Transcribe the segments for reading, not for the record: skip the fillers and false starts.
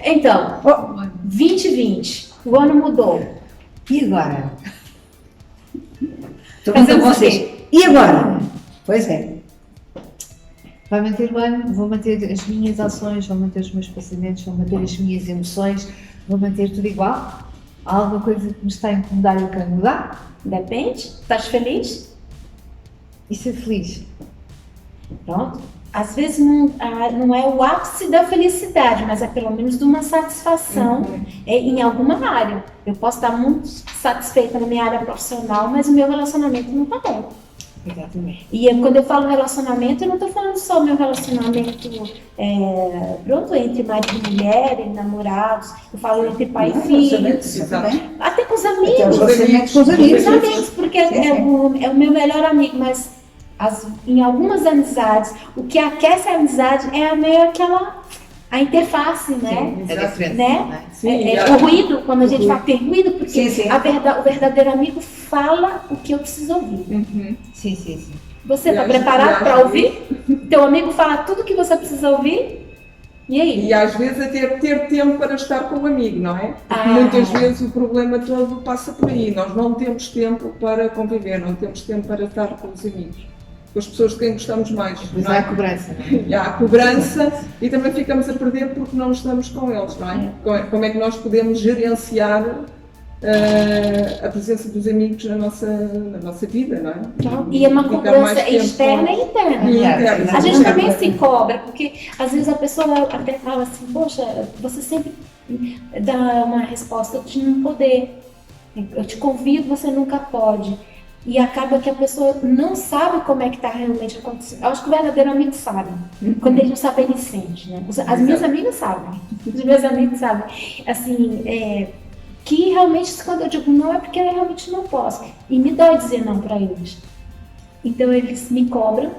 Então, 2020, o ano mudou. E agora? Fazemos Pergunto a vocês. E agora? Pois é. Vai manter o ano, vou manter as minhas ações, vou manter os meus pensamentos, vou manter as minhas emoções, vou manter tudo igual? Há alguma coisa que me está a incomodar e eu quero mudar? Depende. Estás feliz? E ser feliz? Pronto. Às vezes não é o ápice da felicidade, mas é pelo menos de uma satisfação em alguma área. Eu posso estar muito satisfeita na minha área profissional, mas o meu relacionamento não está bom. Exatamente. E quando eu falo relacionamento, eu não estou falando só meu relacionamento pronto, entre marido e mulher, entre namorados. Eu falo entre pai e filho. Até com os amigos. Até os relacionamentos com os amigos. Porque é o meu melhor amigo, mas em algumas amizades, o que aquece a amizade é meio a interface, né? É diferente. Né? Sim, O ruído, quando a gente fala tem ruído, porque Sim. o verdadeiro amigo fala o que eu preciso ouvir. Sim. Você está preparado para ouvir? Teu amigo fala tudo o que você precisa ouvir? E aí? E às vezes até ter tempo para estar com o amigo, não é? Porque muitas vezes o problema todo passa por aí. Nós não temos tempo para conviver, não temos tempo para estar com os amigos, com as pessoas de quem gostamos mais. Pois há a cobrança, não é? E há a cobrança e também ficamos a perder porque não estamos com eles, não é? Como é que nós podemos gerenciar a presença dos amigos na nossa vida, não é? E é uma Ficar cobrança mais tempo externa e interna. E interna. A gente também se cobra, porque às vezes a pessoa até fala assim, poxa, você sempre dá uma resposta de não poder. Eu te convido, você nunca pode. E acaba que a pessoa não sabe como é que está realmente acontecendo. Eu acho que o verdadeiro amigo sabe. Quando ele não sabe, ele sente, né? As minhas amigas sabem. Os meus amigos sabem. Assim, que realmente quando eu digo não é porque eu realmente não posso. E me dói dizer não para eles. Então eles me cobram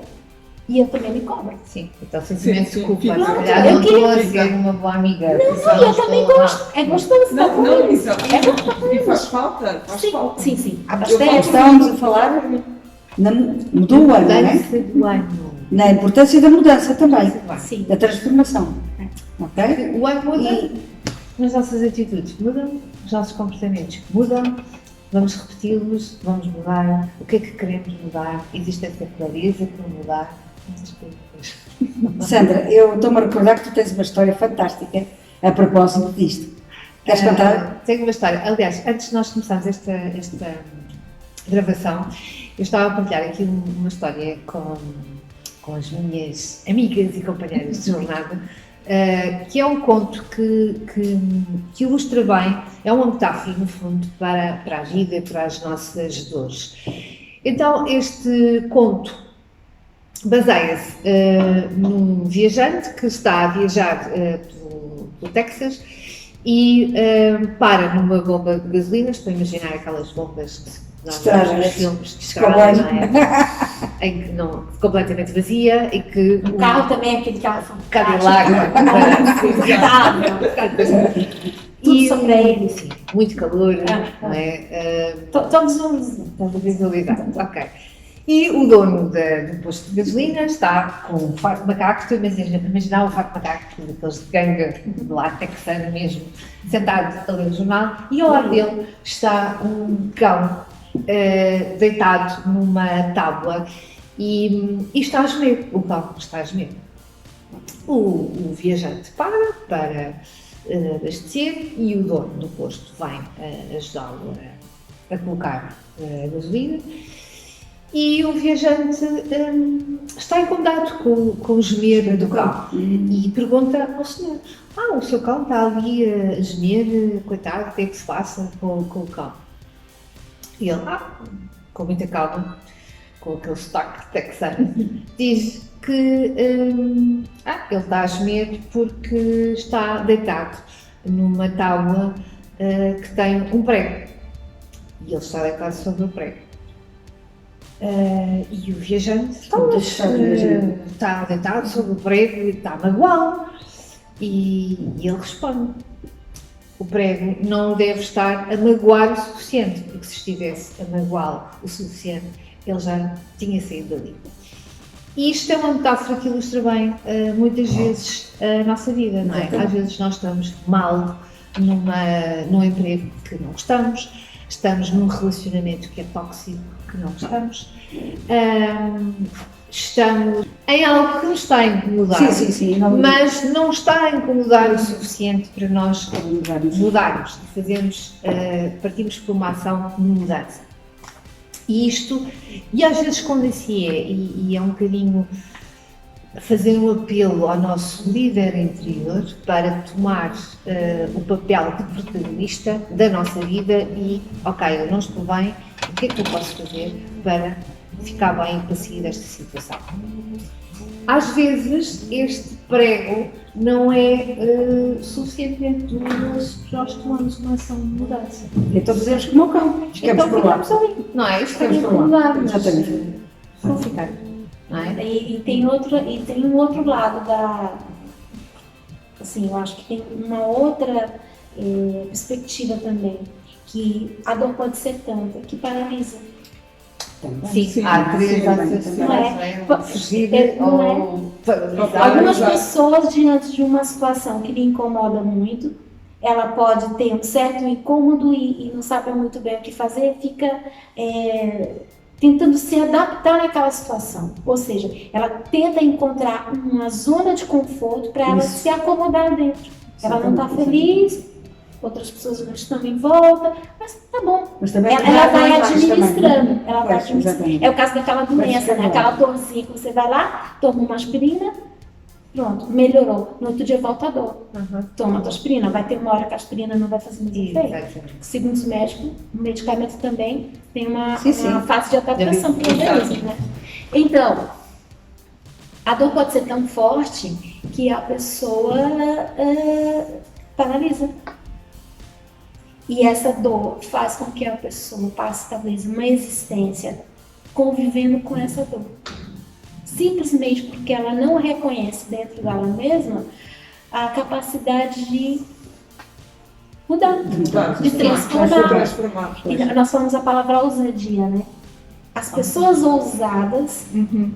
e eu também me cobro. Sim, então sentimento de culpa. Se Não, calhar eu não estou a queria- ser uma boa amiga. Não, eu também gosto. É gostoso estar com Não, eles. exato. É gostoso estar com E eles. faz falta, faz falta. Sim. Eu Abastece. Estávamos a falar mudou o ano, não é? Mudança do ano. Na importância da mudança também, Sim. da transformação. Ok? O ano muda, as nossas atitudes mudam, os nossos comportamentos mudam, vamos repeti-los, vamos mudar. O que é que queremos mudar? Existe essa clareza para mudar? Muitas coisas. Sandra, eu estou-me a recordar que tu tens uma história fantástica a propósito disto. Queres contar? Tenho uma história. Aliás, antes de nós começarmos esta gravação, eu estava a partilhar aqui uma história com as minhas amigas e companheiras de jornada, que é um conto que ilustra bem, é uma metáfora, no fundo, para a vida e para as nossas dores. Então, este conto baseia-se num viajante que está a viajar pelo Texas e para numa bomba de gasolina. Estou a imaginar aquelas bombas que nós vemos nos filmes de estrada, não é? Em que não, completamente vazia e que O carro também é aquele carro Cadillac, tudo sobre ele. sim, muito calor, não é? Todos vamos. Estás a visualizar, ok. E o dono do posto de gasolina está com um fato de macaco. Estou a imaginar um fato de macaco, daqueles de ganga, de lá texano mesmo, sentado a ler o jornal, e ao lado dele está um cão deitado numa tábua e está a gemer. O cão está a gemer. O viajante para abastecer e o dono do posto vem ajudá-lo a colocar a gasolina. E o viajante está incomodado com o gemer do cão e pergunta ao senhor: o seu cão está ali a gemer, coitado, o que é que se passa com o cão? E ele, com muita calma, com aquele sotaque texano, diz que ele está a gemer porque está deitado numa tábua que tem um prego. E ele está deitado sobre o prego. E o viajante está deitado sobre o prego e está magoado. E ele responde: o prego não o deve estar a magoar o suficiente, porque se estivesse a magoá-lo o suficiente, ele já tinha saído dali. E isto é uma metáfora que ilustra bem, muitas vezes, a nossa vida, não é? Às vezes nós estamos mal num emprego que não gostamos, estamos num relacionamento que é tóxico, que não gostamos, estamos em algo que nos está a incomodar, Sim. mas não está a incomodar o suficiente para nós mudarmos e partimos por uma ação de mudança. E às vezes quando assim é, e é um bocadinho fazer um apelo ao nosso líder interior para tomar o papel de protagonista da nossa vida e, ok, eu não estou bem, o que é que eu posso fazer para ficar bem e para sair desta situação? Às vezes este prego não é suficientemente doloroso para nós tomarmos uma ação de mudança. Então fazemos como o cão. Ficamos por lá. Ficamos ali, não é? Isto é Ficamos por lá. incomodar, mas Exatamente. vão ficar, não é? E tem um outro lado assim, eu acho que tem uma outra perspectiva também, que a dor pode ser tanta que paralisa. Sim, há três Não ações, fugir não é? ou paralisar. Algumas pessoas, diante de uma situação que lhe incomoda muito, ela pode ter um certo incômodo e não sabe muito bem o que fazer, fica tentando se adaptar naquela situação. Ou seja, ela tenta encontrar uma zona de conforto para ela se acomodar dentro. Ela não está feliz, outras pessoas não estão em volta, mas tá bom. Mas também Ela vai administrando. também, Ela vai Pois, administrando. exatamente. É o caso daquela doença, Pois, né? Aquela dorzinha que você vai lá, toma uma aspirina, pronto, melhorou. No outro dia volta a dor. Toma a tua aspirina, vai ter uma hora que a aspirina não vai fazer muito efeito. Exatamente. Segundo os médicos, o medicamento também tem uma Sim. fase de adaptação para o organismo, né? Então, a dor pode ser tão forte que a pessoa paralisa. E essa dor faz com que a pessoa passe talvez uma existência convivendo com essa dor. Simplesmente porque ela não reconhece dentro dela mesma a capacidade de mudar, de transformar. E nós falamos a palavra ousadia, né? As pessoas ousadas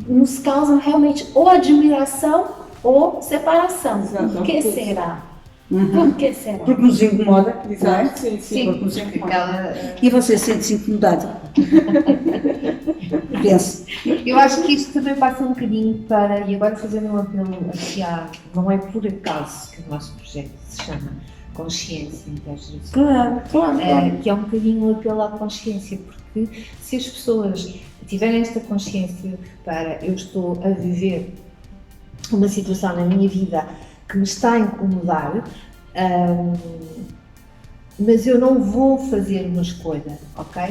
nos causam realmente ou admiração ou separação. Por que será? Por que será? Porque nos incomoda. não é? Exato, sim. Porque nos incomoda. Aquela, E você sente-se incomodado? Pense. eu acho que isto também passa um bocadinho para, e agora fazendo um apelo aqui não é por acaso que o nosso projeto se chama Consciência Intergeracional. Claro. Que é um bocadinho um apelo à consciência, porque se as pessoas tiverem esta consciência para eu estou a viver uma situação na minha vida que me está a incomodar, mas eu não vou fazer uma escolha, ok?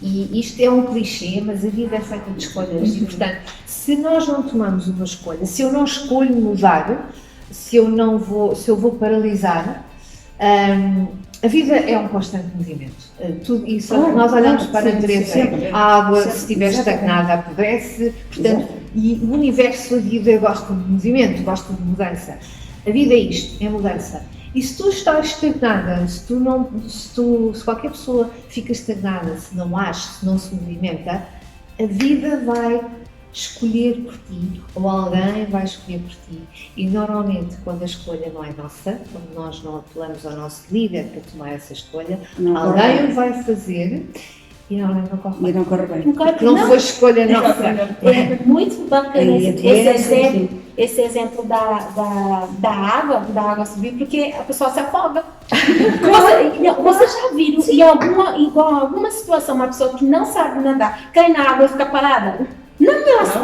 E isto é um clichê, mas a vida é feita de escolhas e, portanto, se nós não tomamos uma escolha, se eu não escolho mudar, se eu vou paralisar, a vida é um constante movimento. Tudo isso, nós olhamos para a natureza, a água, se estiver estagnada, apodrece, portanto, e o universo, a vida gosta de movimento, gosta de mudança. A vida é isto, é mudança. E se tu estás estagnada, se qualquer pessoa fica estagnada, se não age, se não se movimenta, a vida vai escolher por ti, ou alguém vai escolher por ti. E normalmente, quando a escolha não é nossa, quando nós não apelamos ao nosso líder para tomar essa escolha, alguém o vai fazer e normalmente não corre bem. E não corre bem. Porque Não foi escolha nossa. É muito bacana esse exemplo da água subir, porque a pessoa se afoga. Vocês já viram em alguma situação uma pessoa que não sabe nadar cai na água e fica parada? Não, ela se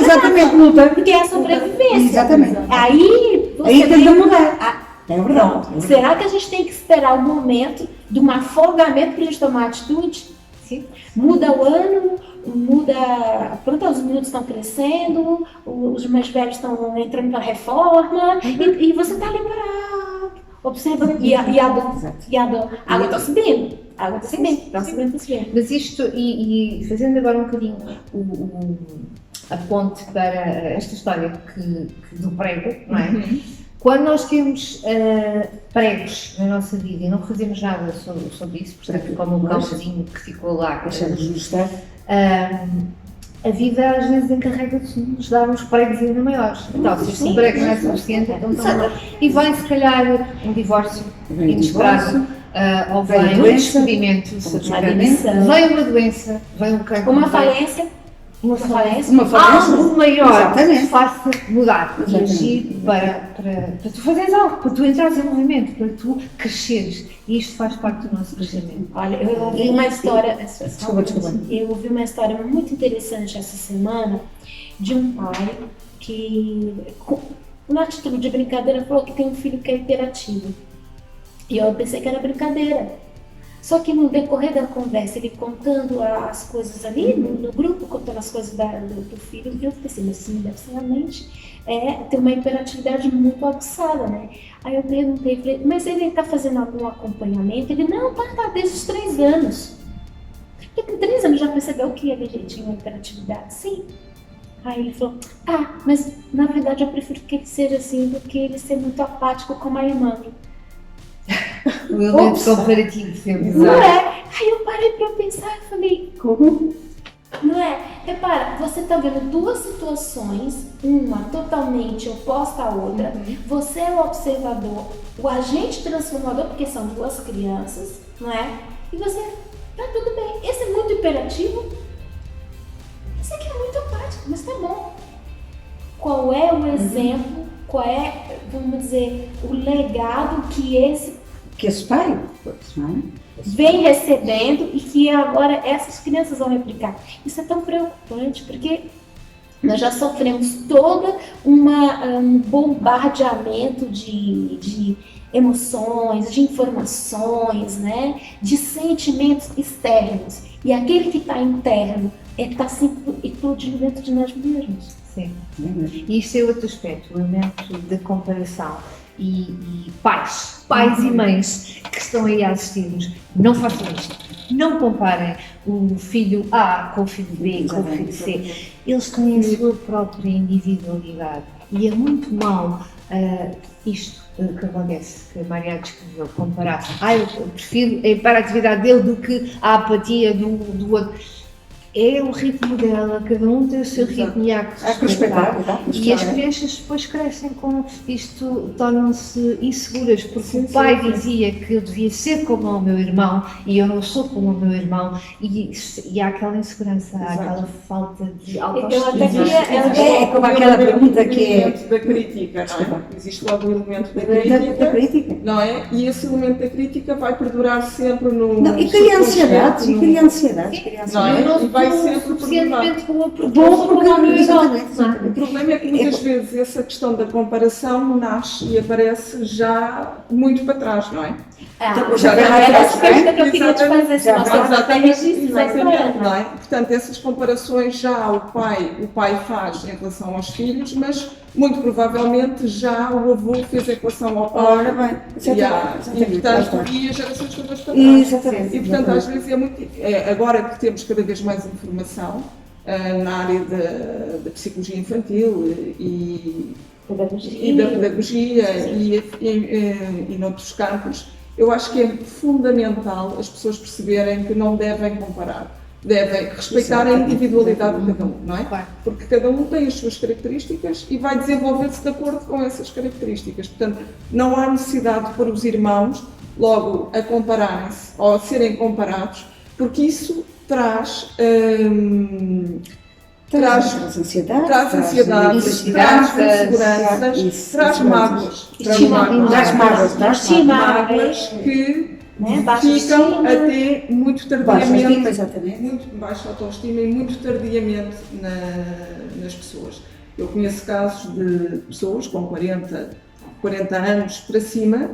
Exatamente, luta. porque é a sobrevivência. Exatamente. Aí Aí tem que mudar. É verdade. Será que a gente tem que esperar o momento de um afogamento para a gente tomar atitude? Sim. Muda o ano, pronto, os minutos estão crescendo, os mais velhos estão entrando para a reforma, e você está ali parado, observando, e a dor, a água está subindo, está subindo. Mas isto, e fazendo agora um bocadinho a ponte para esta história do prego, não é? Quando nós temos pregos na nossa vida e não fazemos nada sobre isso, portanto, como o cãozinho que ficou lá, Deixamos de estar. a vida às vezes encarrega-se de nos dar uns pregos ainda maiores. Então, se este prego não é suficiente, então e vem se calhar um divórcio inesperado, ou vem vem um doença, despedimento, demissão. vem uma doença, vem um cancro. Uma falência. Uma falência. Uma falência. Algo maior Exatamente. que te faça mudar e Exatamente. agir para tu fazeres algo, para tu entrares em movimento, para tu cresceres. E isto faz parte do nosso crescimento. Olha, eu ouvi uma história. Desculpa. Eu ouvi uma história muito interessante essa semana de um pai que, na atitude de brincadeira, falou que tem um filho que é hiperativo. E eu pensei que era brincadeira. Só que no decorrer da conversa, ele contando as coisas ali no grupo, contando as coisas do filho, eu pensei, mas sim, deve ser realmente ter uma hiperatividade muito aguçada, né? Aí eu perguntei, falei, mas ele está fazendo algum acompanhamento? Ele, não, tá desde os 3 anos. Porque com 3 anos já percebeu que ele tinha uma hiperatividade? Sim. Aí ele falou, mas na verdade eu prefiro que ele seja assim do que ele ser muito apático como a irmã. O elemento comparativo sempre. Não é? Aí eu parei pra pensar e falei, como? Não é? Repara, você tá vendo 2 situações, uma totalmente oposta à outra. Você é o observador, o agente transformador, porque são 2 crianças, não é? E você, tá tudo bem. Esse é muito hiperativo, esse aqui é muito apático, mas tá bom. Qual é o exemplo, qual é, vamos dizer, o legado que esse pai, não é? vem recebendo e que agora essas crianças vão replicar. Isso é tão preocupante, porque nós já sofremos todo um bombardeamento de emoções, de informações, né? De sentimentos externos. E aquele que está interno está sempre explodindo dentro de nós mesmos. Sim. E isto é outro aspecto, o elemento de comparação. E pais e mães que estão aí a assistir-nos, não façam isto. Não comparem o filho A com o filho B, com o filho C. Eles têm a sua própria individualidade. E é muito mau isto que acontece, que a Maria descreveu, comparar. Eu prefiro a hiperatividade dele do que a apatia do outro. É o ritmo dela, cada um tem o seu ritmo e há que respeitar. E as crianças depois crescem com isto, tornam-se inseguras, porque o pai dizia que eu devia ser como o meu irmão e eu não sou como o meu irmão, e há aquela insegurança, há aquela falta de autoestima. É como aquela pergunta que é. Da crítica, não é? Existe logo o elemento da crítica, não é? E esse elemento da crítica vai perdurar sempre no. Não, e cria ansiedade, não é? Vai sempre suficientemente bom porque exatamente. O problema é que muitas vezes essa questão da comparação nasce e aparece já muito para trás, não é? Já era essa pergunta que eu queria te fazer, se nós temos até registro na história, não é? Portanto, essas comparações já o pai faz em relação aos filhos, mas muito provavelmente já o avô fez em relação ao pai. Ora bem, e portanto, e as gerações todas para trás. Exatamente. E portanto, às vezes é muito. Agora que temos cada vez mais informação na área da psicologia infantil e da pedagogia e noutros campos, eu acho que é fundamental as pessoas perceberem que não devem comparar. Devem respeitar a individualidade de cada um, não é? Claro. Porque cada um tem as suas características e vai desenvolver-se de acordo com essas características. Portanto, não há necessidade de pôr os irmãos logo a compararem-se ou a serem comparados, porque isso traz ansiedade, traz inseguranças, traz mágoas. Mágoas que ficam até muito tardiamente, muito baixa autoestima e muito tardiamente nas pessoas. Eu conheço casos de pessoas com 40 anos para cima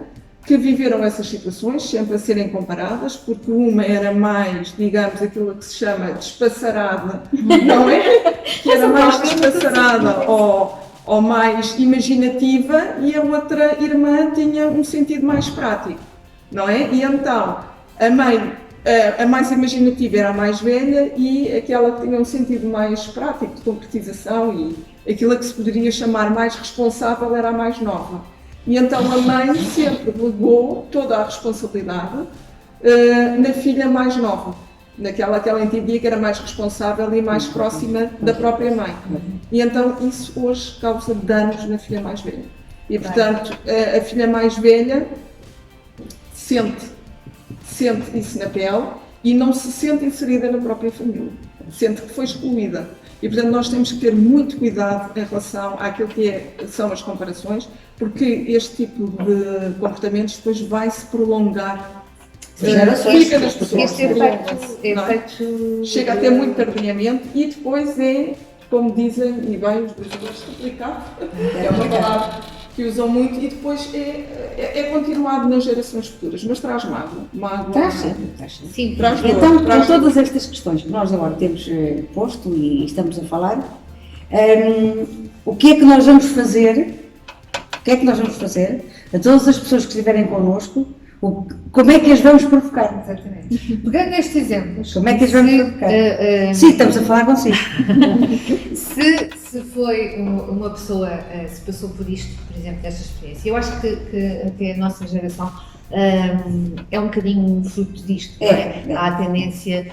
que viveram essas situações, sempre a serem comparadas, porque uma era mais, digamos, aquilo que se chama despassarada, não é? Que era mais despassarada ou mais imaginativa, e a outra irmã tinha um sentido mais prático, não é? E então, a mais imaginativa era a mais velha e aquela que tinha um sentido mais prático, de concretização, e aquilo que se poderia chamar mais responsável era a mais nova. E então a mãe sempre delegou toda a responsabilidade na filha mais nova. naquela que ela entendia que era mais responsável e mais próxima da própria mãe. E então isso hoje causa danos na filha mais velha. E portanto a filha mais velha sente isso na pele e não se sente inserida na própria família. Sente que foi excluída. E portanto nós temos que ter muito cuidado em relação àquilo que são as comparações, porque este tipo de comportamentos depois vai se prolongar. Fica nas pessoas. Este efeito Chega a ter muito tardiamente e depois é, como dizem, e bem os brasileiros, complicado. É uma palavra que usam muito e depois é continuado nas gerações futuras, mas traz mágoa. Traz sim. Sim, Traz dor, Então, traz com todas estas questões que nós agora temos posto e estamos a falar, o que é que nós vamos fazer? O que é que nós vamos fazer a todas as pessoas que estiverem connosco? Como é que as vamos provocar? exatamente. Pegando nestes exemplos, Como é que as vamos provocar? Sim, estamos a falar consigo. se foi uma pessoa, se passou por isto, por exemplo, desta experiência, eu acho que até a nossa geração é um bocadinho fruto disto, não é? Há a tendência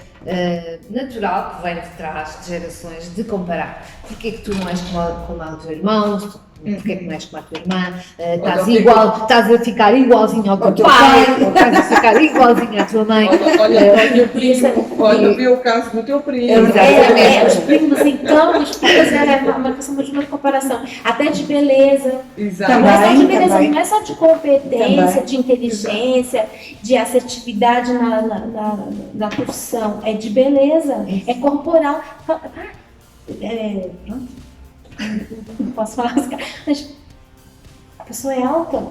natural que vem de trás de gerações de comparar. Porquê que tu não és como o teu irmão? Porquê que não és como a tua irmã? Estás a ficar igualzinho ao teu pai, ou estás a ficar igualzinho à tua mãe. Olha, vê o caso do teu primo. Os primos então, os primos é uma questão de uma comparação, até de beleza. Exato. Não é só de beleza, Também. não é só de competência, Também. de inteligência, de assertividade na profissão, é de beleza, é corporal. Pronto. Não posso falar, mas a pessoa é alta.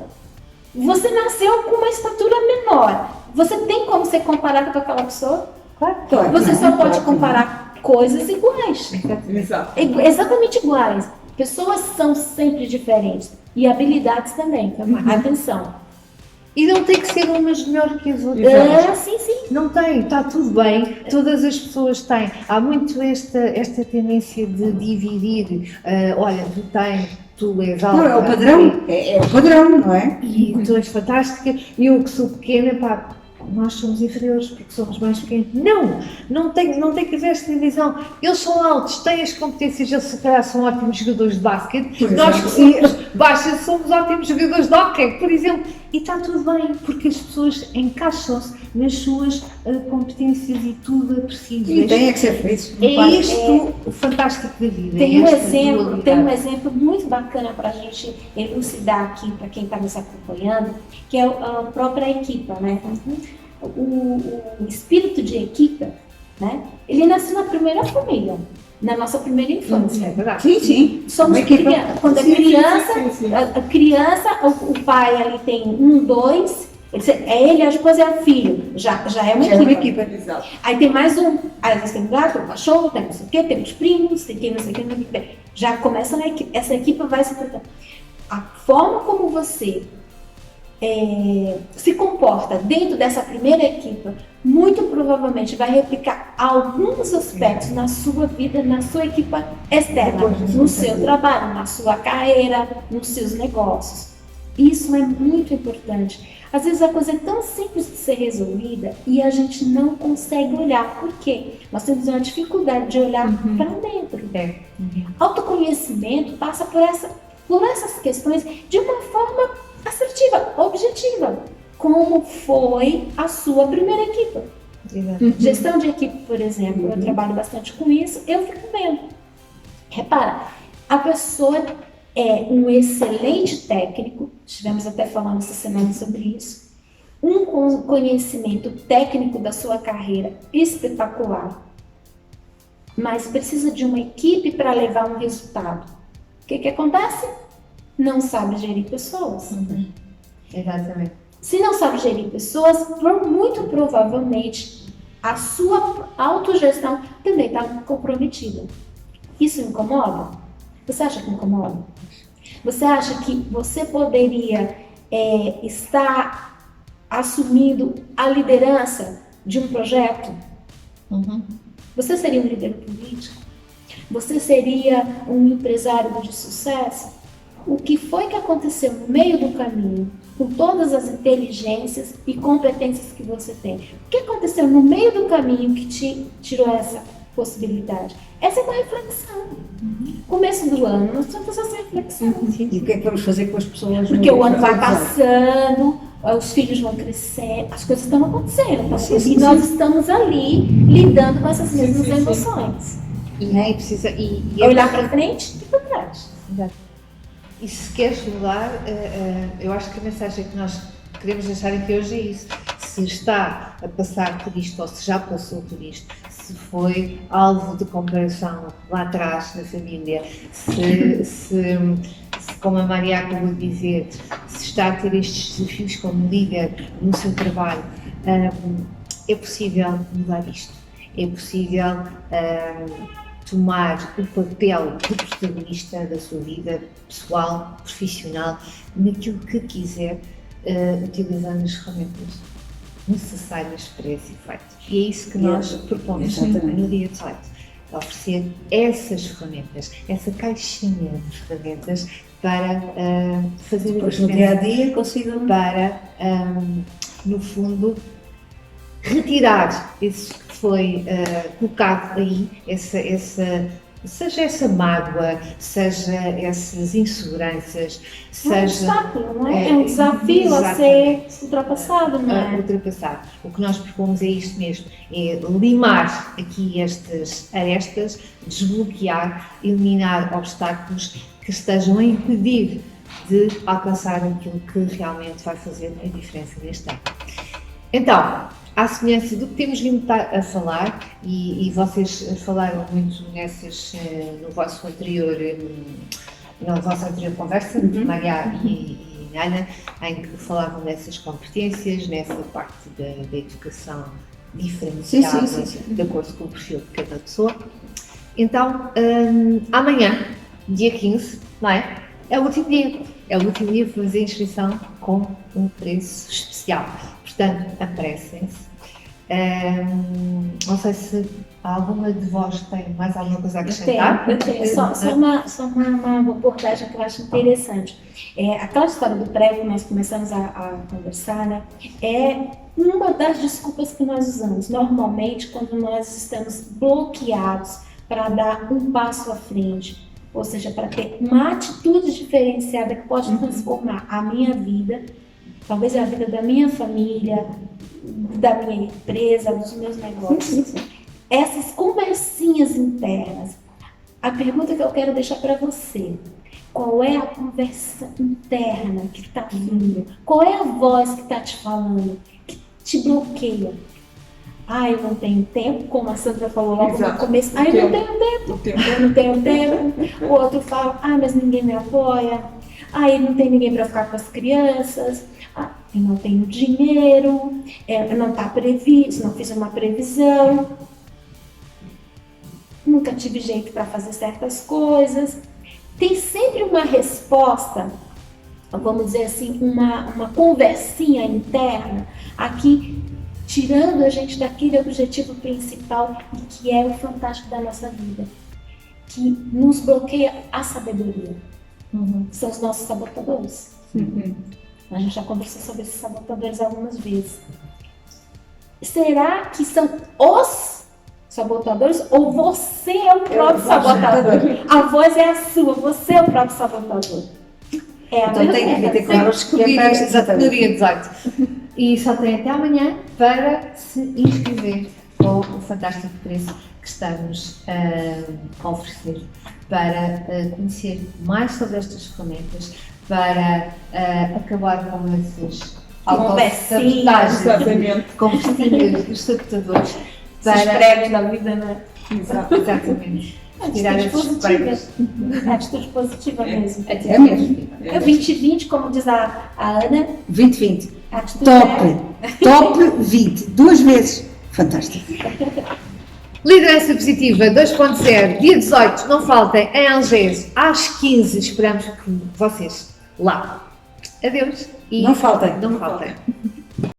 Você nasceu com uma estatura menor. Você tem como ser comparado com aquela pessoa? Claro. Você só pode comparar coisas iguais. Exato. Exatamente iguais. Pessoas são sempre diferentes. E habilidades também. Atenção. E não tem que ser umas melhor que as outras. Sim. Não tem, está tudo bem, todas as pessoas têm. Há muito esta tendência de dividir, olha, tu és alta. Não, é o padrão, é o padrão, não é? E tu és fantástica, e eu que sou pequena, pá, nós somos inferiores porque somos mais pequenos. Não tem que haver esta divisão. Eles são altos, têm as competências, eles se calhar são ótimos jogadores de basquete, nós que somos baixas somos ótimos jogadores de hóquei, por exemplo. E está tudo bem, porque as pessoas encaixam-se nas suas competências e tudo é preciso. E tem que ser feito. É isto o fantástico da vida. Tem esta um exemplo muito bacana para a gente elucidar aqui, para quem está nos acompanhando, que é a própria equipa, né? O espírito de equipa, né? Ele nasce na primeira família, na nossa primeira infância. É verdade. Sim. Somos quando a criança, o pai ali tem 1, 2, ele, a esposa é o filho, já é uma equipe. Exato. Aí tem mais um, aí às vezes tem um gato, um cachorro, tem não sei o quê, tem os primos, tem não sei o quê, já começa essa equipe vai se tratar. A forma como você se comporta dentro dessa primeira equipe, muito provavelmente vai replicar alguns aspectos na sua vida, na sua equipe externa, no seu trabalho, na sua carreira, nos seus negócios. Isso é muito importante. Às vezes a coisa é tão simples de ser resolvida e a gente não consegue olhar. Por quê? Nós temos uma dificuldade de olhar para dentro. Autoconhecimento passa por essas questões de uma forma assertiva, objetiva. Como foi a sua primeira equipe? Gestão de equipe, por exemplo, eu trabalho bastante com isso, eu fico vendo. Repara, a pessoa é um excelente técnico, estivemos até falando essa semana sobre isso, um conhecimento técnico da sua carreira espetacular, mas precisa de uma equipe para levar um resultado. O que acontece? Não sabe gerir pessoas. Exatamente. Se não sabe gerir pessoas, muito provavelmente a sua autogestão também está comprometida. Isso incomoda? Você acha que incomoda? Você acha que você poderia estar assumindo a liderança de um projeto? Você seria um líder político? Você seria um empresário de sucesso? o que foi que aconteceu no meio do caminho, com todas as inteligências e competências que você tem. O que aconteceu no meio do caminho que te tirou essa possibilidade? Essa é uma reflexão. Começo do ano, nós temos essa reflexão. E o que é que vamos fazer com as pessoas? Porque o ano vai passando, os filhos vão crescer, as coisas estão acontecendo. E nós estamos ali lidando com essas mesmas emoções. E precisa. Olhar para frente e para trás. Exato. E se queres mudar, eu acho que a mensagem que nós queremos deixar aqui hoje é isso. Se está a passar por isto, ou se já passou por isto, se foi alvo de comparação lá atrás na família, se como a Maria acabou de dizer, se está a ter estes desafios como líder no seu trabalho, é possível mudar isto. É possível tomar o papel de protagonista da sua vida pessoal, profissional, naquilo que quiser, utilizando as ferramentas necessárias para esse efeito. E é isso que nós propomos no dia 18, oferecer essas ferramentas, essa caixinha de ferramentas para fazer depois no dia a dia consigam para, no fundo, retirar isso que foi colocado aí, seja essa mágoa, seja essas inseguranças, É um obstáculo, não é? É um desafio a ser ultrapassado, não é? Ultrapassado. O que nós propomos é isto mesmo, é limar aqui estas arestas, desbloquear, eliminar obstáculos que estejam a impedir de alcançar aquilo que realmente vai fazer a diferença neste ano. Então, à semelhança do que temos vindo a falar, e vocês falaram muito no vossa anterior conversa, Maria e Ana, em que falavam dessas competências, nessa parte da educação diferenciada, de acordo com o perfil de cada pessoa. Então, amanhã, dia 15, não é? É o último dia. É o último dia para fazer a inscrição com um preço especial. Portanto, apressem-se. Não sei se alguma de vós tem mais alguma coisa a acrescentar. Eu tenho. Só uma abordagem que eu acho interessante. Aquela história do prego que nós começamos a conversar, né? É uma das desculpas que nós usamos normalmente quando nós estamos bloqueados para dar um passo à frente, ou seja, para ter uma atitude diferenciada que pode transformar a minha vida, talvez a vida da minha família, da minha empresa, dos meus negócios. Essas conversinhas internas. A pergunta que eu quero deixar para você: qual é a conversa interna que está vindo? Qual é a voz que está te falando, que te bloqueia? Eu não tenho tempo, como a Sandra falou logo no começo. Eu não tenho tempo. Eu não tenho tempo. O outro fala: mas ninguém me apoia. Não tem ninguém para ficar com as crianças. Eu não tenho dinheiro, não está previsto, não fiz uma previsão, nunca tive jeito para fazer certas coisas. Tem sempre uma resposta, vamos dizer assim, uma conversinha interna aqui, tirando a gente daquele objetivo principal, que é o fantástico da nossa vida, que nos bloqueia a sabedoria. São os nossos sabotadores. A gente já conversou sobre esses sabotadores algumas vezes. Será que são os sabotadores ou você é o próprio sabotador? A voz é a sua, você é o próprio sabotador. Então tem que ter claro no dia 18. E só tem até amanhã para se inscrever com o fantástico preço que estamos a oferecer, para conhecer mais sobre estas ferramentas, para acabar com esses autossabotagens, conversinhas dos sabotadores, para na vida, né? Exatamente. Tirar essas espreitas. Atitude positiva mesmo. É mesmo. 2020, como diz a Ana. 2020. Atitude Top 20. 2 vezes. Fantástico. Liderança Positiva 2.0, dia 18, não faltem, em Algés, às 15, esperamos que vocês lá. Adeus. Não faltem. Não faltem.